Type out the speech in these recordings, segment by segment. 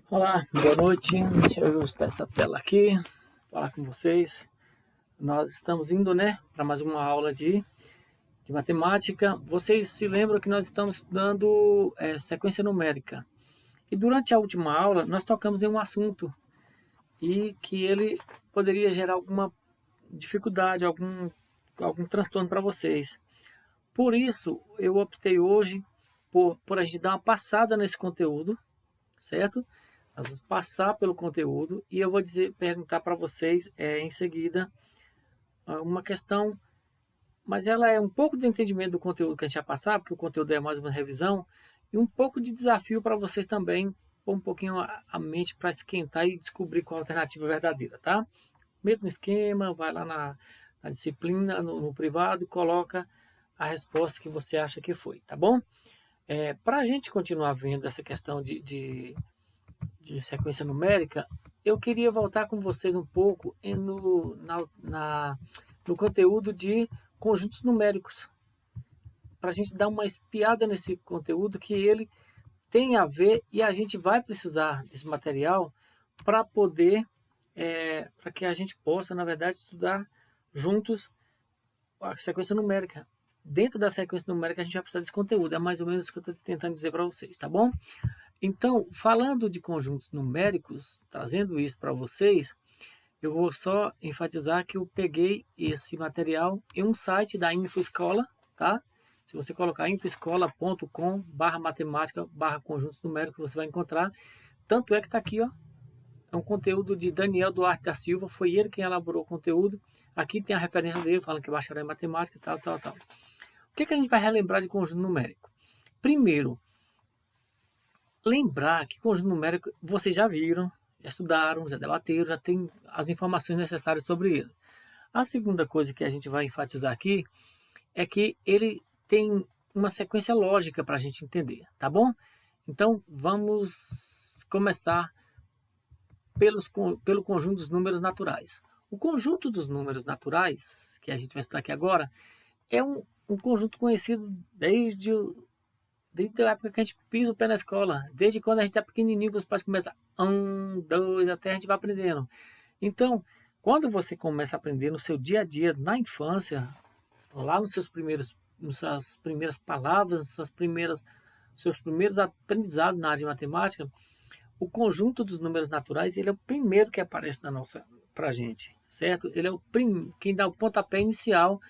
Olá, boa noite. Deixa eu ajustar essa tela aqui, falar com vocês. Nós estamos indo, para mais uma aula de matemática. Vocês se lembram que nós estamos estudando sequência numérica. E durante a última aula, nós tocamos em um assunto e que ele poderia gerar alguma dificuldade, algum transtorno para vocês. Por isso, eu optei hoje por a gente dar uma passada nesse conteúdo, certo? Nós vamos passar pelo conteúdo e eu vou perguntar para vocês em seguida uma questão, mas ela é um pouco de entendimento do conteúdo que a gente vai passar, porque o conteúdo é mais uma revisão, e um pouco de desafio para vocês também, pôr um pouquinho a mente para esquentar e descobrir qual a alternativa verdadeira, tá? Mesmo esquema, vai lá na disciplina, no privado, e coloca a resposta que você acha que foi, tá bom? Para a gente continuar vendo essa questão de sequência numérica, eu queria voltar com vocês um pouco no conteúdo de conjuntos numéricos, para a gente dar uma espiada nesse conteúdo que ele tem a ver e a gente vai precisar desse material para poder, para que a gente possa, na verdade, estudar juntos a sequência numérica. Dentro da sequência numérica a gente vai precisar desse conteúdo, é mais ou menos o que eu estou tentando dizer para vocês, tá bom? Então, falando de conjuntos numéricos, trazendo isso para vocês, eu vou só enfatizar que eu peguei esse material em um site da InfoEscola, tá? Se você colocar infoescola.com/matemática/conjuntos numéricos, você vai encontrar. Tanto é que está aqui, ó. É um conteúdo de Daniel Duarte da Silva, foi ele quem elaborou o conteúdo. Aqui tem a referência dele, falando que é bacharel em matemática e tal. O que a gente vai relembrar de conjunto numérico? Primeiro, lembrar que conjunto numérico vocês já viram, já estudaram, já debateram, já tem as informações necessárias sobre ele. A segunda coisa que a gente vai enfatizar aqui é que ele tem uma sequência lógica para a gente entender, tá bom? Então, vamos começar pelo conjunto dos números naturais. O conjunto dos números naturais, que a gente vai estudar aqui agora, é um conjunto conhecido desde a época que a gente pisa o pé na escola, desde quando a gente é pequenininho, que os pais começam 1, 2, até a gente vai aprendendo. Então, quando você começa a aprender no seu dia a dia, na infância, lá nas suas primeiras palavras, seus primeiros aprendizados na área de matemática, o conjunto dos números naturais, ele é o primeiro que aparece pra gente, certo? Ele é quem dá o pontapé inicial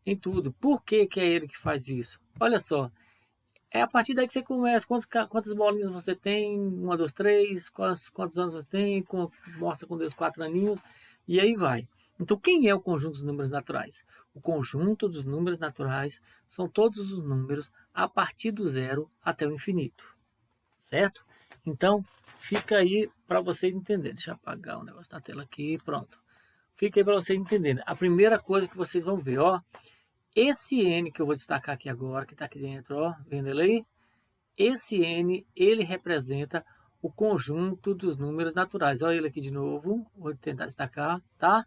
em tudo. Por que é ele que faz isso? Olha só, é a partir daí que você começa, quantas bolinhas você tem, 1, 2, 3, quantos anos você tem, mostra com Deus 4 aninhos, e aí vai. Então, quem é o conjunto dos números naturais? O conjunto dos números naturais são todos os números a partir do zero até o infinito, certo? Então, fica aí para vocês entenderem. Deixa eu apagar o negócio da tela aqui, pronto. Fica aí para vocês entenderem. A primeira coisa que vocês vão ver, ó, esse N que eu vou destacar aqui agora, que está aqui dentro, ó, vendo ele aí? Esse N, ele representa o conjunto dos números naturais. Olha ele aqui de novo, vou tentar destacar, tá?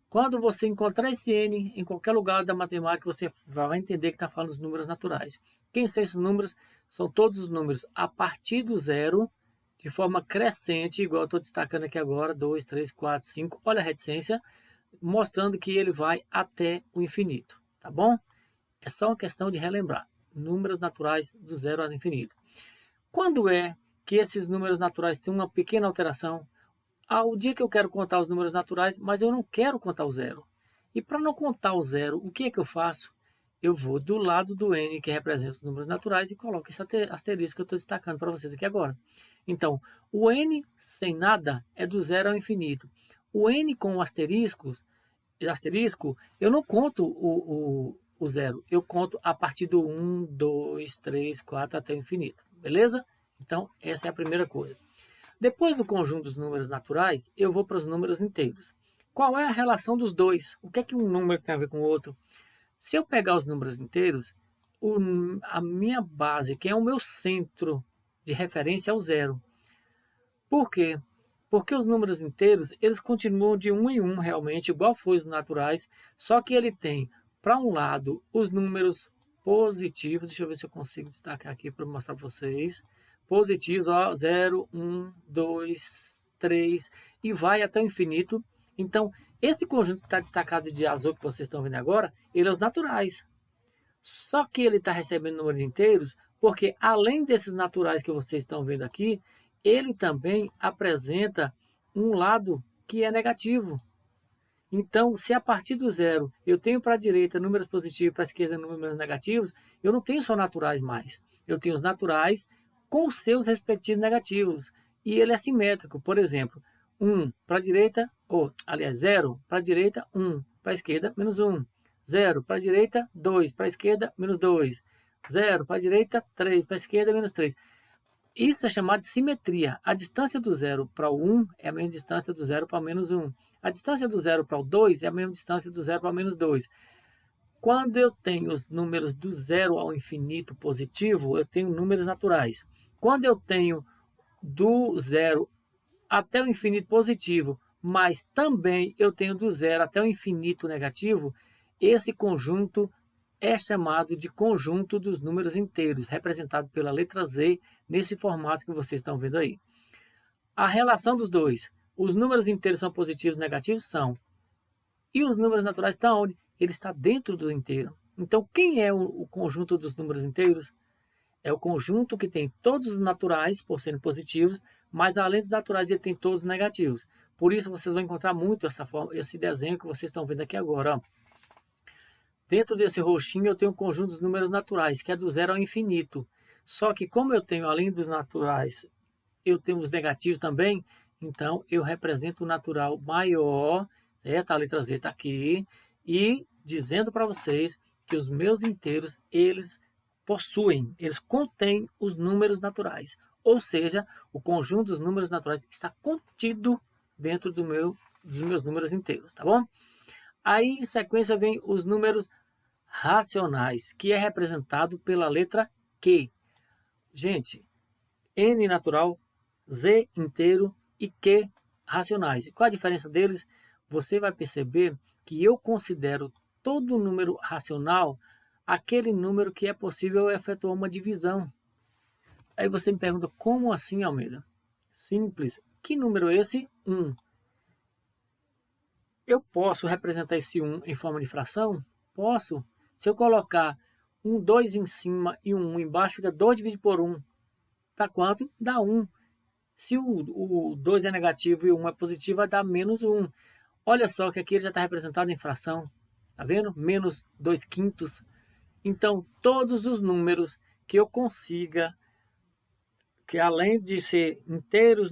Quando você encontrar esse N em qualquer lugar da matemática, você vai entender que está falando dos números naturais. Quem são esses números? São todos os números a partir do zero, de forma crescente, igual eu estou destacando aqui agora, 2, 3, 4, 5. Olha a reticência, mostrando que ele vai até o infinito. Tá bom? É só uma questão de relembrar. Números naturais do zero ao infinito. Quando é que esses números naturais têm uma pequena alteração? Ao dia que eu quero contar os números naturais, mas eu não quero contar o zero. E para não contar o zero, o que é que eu faço? Eu vou do lado do N, que representa os números naturais, e coloco esse asterisco que eu estou destacando para vocês aqui agora. Então, o N sem nada é do zero ao infinito. O N com o asterisco, eu não conto o zero. Eu conto a partir do 1, 2, 3, 4 até o infinito. Beleza? Então, essa é a primeira coisa. Depois do conjunto dos números naturais, eu vou para os números inteiros. Qual é a relação dos dois? O que é que um número tem a ver com o outro? Se eu pegar os números inteiros, a minha base, que é o meu centro de referência, é o zero. Por quê? Porque os números inteiros, eles continuam de 1 em 1 realmente, igual foi os naturais, só que ele tem, para um lado, os números positivos. Deixa eu ver se eu consigo destacar aqui para mostrar para vocês. positivos, ó, 0, 1, 2, 3, e vai até o infinito. Então, esse conjunto que está destacado de azul que vocês estão vendo agora, ele é os naturais. Só que ele está recebendo números inteiros, porque além desses naturais que vocês estão vendo aqui, ele também apresenta um lado que é negativo. Então, se a partir do zero eu tenho para a direita números positivos e para a esquerda números negativos, eu não tenho só naturais mais. Eu tenho os naturais com seus respectivos negativos. E ele é simétrico. Por exemplo, 1 para a direita, ou aliás, 0 para a direita, 1 para a esquerda, menos 1. 0 para a direita, 2 para a esquerda, menos 2. 0 para a direita, 3 para a esquerda, menos 3. Isso é chamado de simetria. A distância do 0 para o 1 é a mesma distância do 0 para o menos 1. A distância do 0 para o 2 é a mesma distância do 0 para o menos 2. Quando eu tenho os números do 0 ao infinito positivo, eu tenho números naturais. Quando eu tenho do 0 até o infinito positivo, mas também eu tenho do 0 até o infinito negativo, esse conjunto é chamado de conjunto dos números inteiros, representado pela letra Z, nesse formato que vocês estão vendo aí. A relação dos dois, os números inteiros são positivos e negativos? São. E os números naturais estão onde? Ele está dentro do inteiro. Então, quem é o conjunto dos números inteiros? É o conjunto que tem todos os naturais, por serem positivos, mas além dos naturais, ele tem todos os negativos. Por isso, vocês vão encontrar muito esse desenho que vocês estão vendo aqui agora. Ó. Dentro desse roxinho, eu tenho o conjunto dos números naturais, que é do 0 ao infinito. Só que, como eu tenho, além dos naturais, eu tenho os negativos também, então eu represento o natural maior, certo? A letra Z está aqui, e dizendo para vocês que os meus inteiros, eles contêm os números naturais. Ou seja, o conjunto dos números naturais está contido dentro dos meus números inteiros, tá bom? Aí, em sequência, vem os números racionais, que é representado pela letra Q. Gente, N natural, Z inteiro e Q racionais. E qual a diferença deles? Você vai perceber que eu considero todo número racional aquele número que é possível efetuar uma divisão. Aí você me pergunta, como assim, Almeida? Simples. Que número é esse? 1. Eu posso representar esse 1 em forma de fração? Posso. Se eu colocar um 2 em cima e um 1 embaixo, fica 2 dividido por 1. Dá quanto? Dá 1. Se o 2 é negativo e o 1 é positivo, vai dar menos 1. Olha só que aqui ele já está representado em fração. Tá vendo? Menos 2 quintos. Então, todos os números que eu consiga, que além de ser inteiros,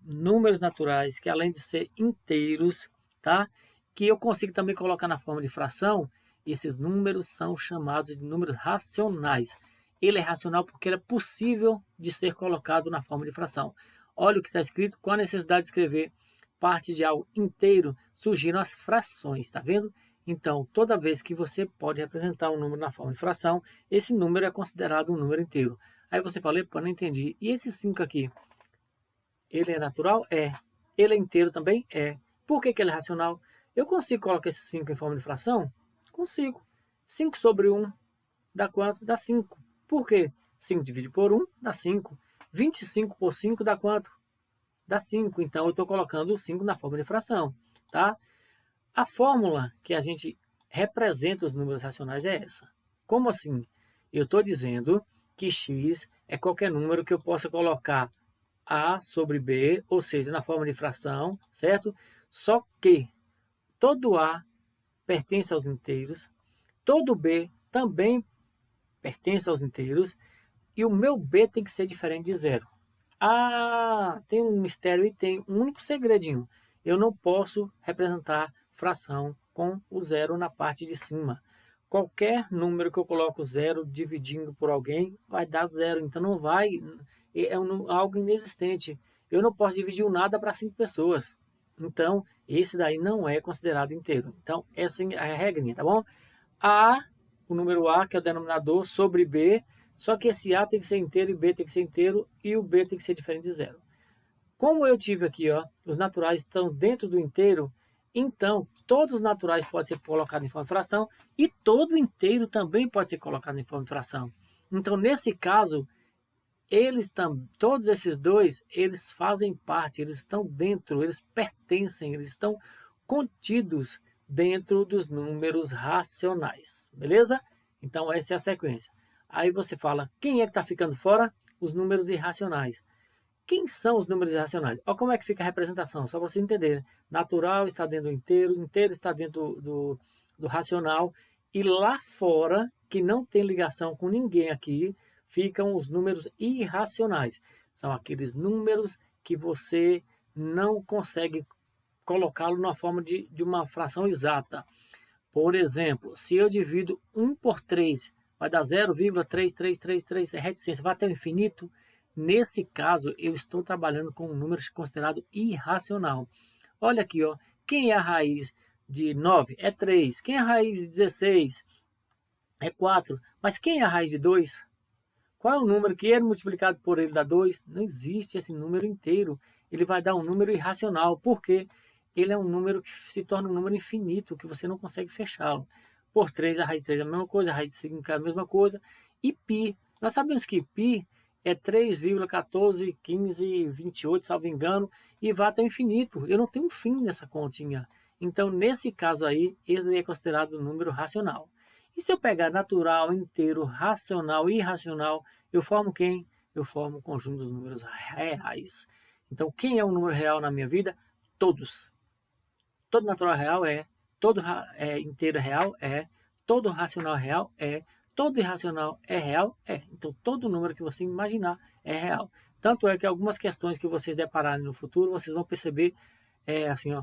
números naturais, que além de ser inteiros, tá? Que eu consigo também colocar na forma de fração, esses números são chamados de números racionais. Ele é racional porque ele é possível de ser colocado na forma de fração. Olha o que está escrito, com a necessidade de escrever parte de algo inteiro, surgiram as frações, tá vendo? Então, toda vez que você pode representar um número na forma de fração, esse número é considerado um número inteiro. Aí você fala, epa, não entendi. E esse 5 aqui? Ele é natural? É. Ele é inteiro também? É. Por que ele é racional? Eu consigo colocar esse 5 em forma de fração? Consigo. 5 sobre 1 dá quanto? Dá 5. Por quê? 5 dividido por 1 dá 5. 25 por 5 dá quanto? Dá 5. Então, eu estou colocando o 5 na forma de fração. Tá? A fórmula que a gente representa os números racionais é essa. Como assim? Eu estou dizendo que x é qualquer número que eu possa colocar a sobre b, ou seja, na forma de fração, certo? Só que todo a pertence aos inteiros, todo b também pertence aos inteiros, e o meu b tem que ser diferente de zero. Ah, tem um mistério e tem um único segredinho. Eu não posso representar fração com o zero na parte de cima. Qualquer número que eu coloco zero dividindo por alguém vai dar zero. Então não vai, é algo inexistente. Eu não posso dividir o nada para 5 pessoas. Então esse daí não é considerado inteiro. Então essa é a regrinha, tá bom? A, o número A, que é o denominador, sobre B, só que esse A tem que ser inteiro e B tem que ser inteiro e o B tem que ser diferente de zero. Como eu tive aqui, ó, os naturais estão dentro do inteiro, então todos os naturais podem ser colocados em forma de fração e todo inteiro também pode ser colocado em forma de fração. Então, nesse caso, todos esses dois, eles fazem parte, eles estão dentro, eles pertencem, eles estão contidos dentro dos números racionais, beleza? Então essa é a sequência. Aí você fala, quem é que está ficando fora? Os números irracionais. Quem são os números irracionais? Olha como é que fica a representação, só para você entender. Natural está dentro do inteiro está dentro do racional, e lá fora, que não tem ligação com ninguém aqui, ficam os números irracionais. São aqueles números que você não consegue colocá-lo na forma de uma fração exata. Por exemplo, se eu divido 1 por 3, vai dar 0,3333, é reticência, vai até o infinito. Nesse caso, eu estou trabalhando com um número considerado irracional. Olha aqui, ó, quem é a raiz de 9? É 3. Quem é a raiz de 16? É 4. Mas quem é a raiz de 2? Qual é o número que ele multiplicado por ele dá 2? Não existe esse número inteiro. Ele vai dar um número irracional. Por quê? Ele é um número que se torna um número infinito, que você não consegue fechá-lo. Por 3, a raiz de 3 é a mesma coisa, a raiz de 5 é a mesma coisa. E π, nós sabemos que π é 3,141528, salvo engano, e vai até o infinito. Eu não tenho um fim nessa continha. Então, nesse caso aí, ele é considerado um número racional. E se eu pegar natural, inteiro, racional e irracional, eu formo quem? Eu formo o conjunto dos números reais. Então, quem é um número real na minha vida? Todos. Todo natural real é, todo inteiro real é, todo racional real é, todo irracional é real? É. Então, todo número que você imaginar é real. Tanto é que algumas questões que vocês depararem no futuro, vocês vão perceber, assim, ó,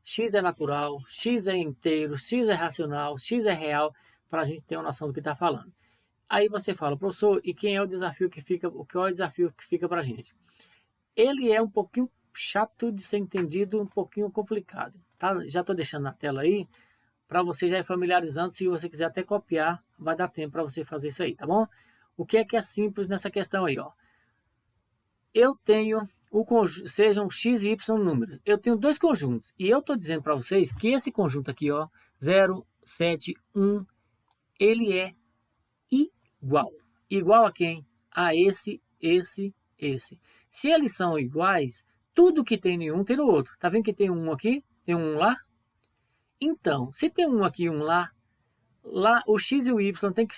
x é natural, x é inteiro, x é racional, x é real, para a gente ter uma noção do que está falando. Aí você fala, professor, e quem é o desafio que fica, qual é o desafio que fica para a gente? Ele é um pouquinho chato de ser entendido, um pouquinho complicado, tá? Já estou deixando na tela aí, para você já ir familiarizando. Se você quiser até copiar, vai dar tempo para você fazer isso aí, tá bom? O que é simples nessa questão aí, ó? Eu tenho o conjunto, sejam x e y números. Eu tenho dois conjuntos e eu estou dizendo para vocês que esse conjunto aqui, ó, 0, 7, 1, ele é igual. Igual a quem? A esse. Se eles são iguais, tudo que tem em um tem no outro. Tá vendo que tem um aqui, tem um lá? Então, se tem um aqui e um lá o x e o y tem que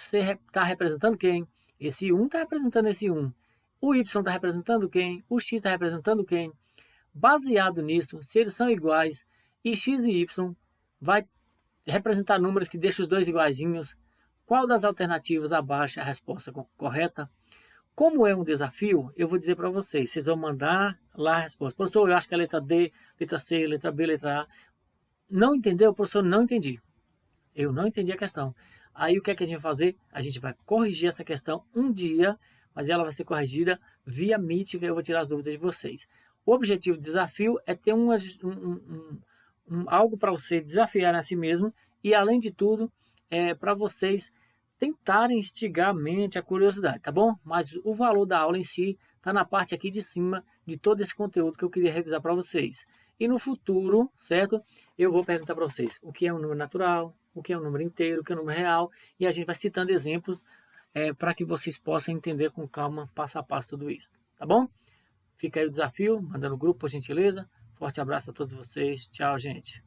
tá representando quem? Esse 1 está representando esse 1. O y está representando quem? O x está representando quem? Baseado nisso, se eles são iguais e x e y vai representar números que deixam os dois iguaizinhos, qual das alternativas abaixo é a resposta correta? Como é um desafio, eu vou dizer para vocês, vocês vão mandar lá a resposta. Professor, eu acho que é a letra D, letra C, letra B, letra A. Não entendeu? Professor, não entendi. Eu não entendi a questão. Aí o que é que a gente vai fazer? A gente vai corrigir essa questão um dia, mas ela vai ser corrigida via Meet, que eu vou tirar as dúvidas de vocês. O objetivo do desafio é ter algo para você desafiar a si mesmo e, além de tudo, para vocês tentarem instigar a mente, a curiosidade, tá bom? Mas o valor da aula em si está na parte aqui de cima de todo esse conteúdo que eu queria revisar para vocês. E no futuro, certo? Eu vou perguntar para vocês o que é um número natural, o que é um número inteiro, o que é um número real, e a gente vai citando exemplos para que vocês possam entender com calma, passo a passo, tudo isso, tá bom? Fica aí o desafio, manda no grupo, por gentileza. Forte abraço a todos vocês. Tchau, gente.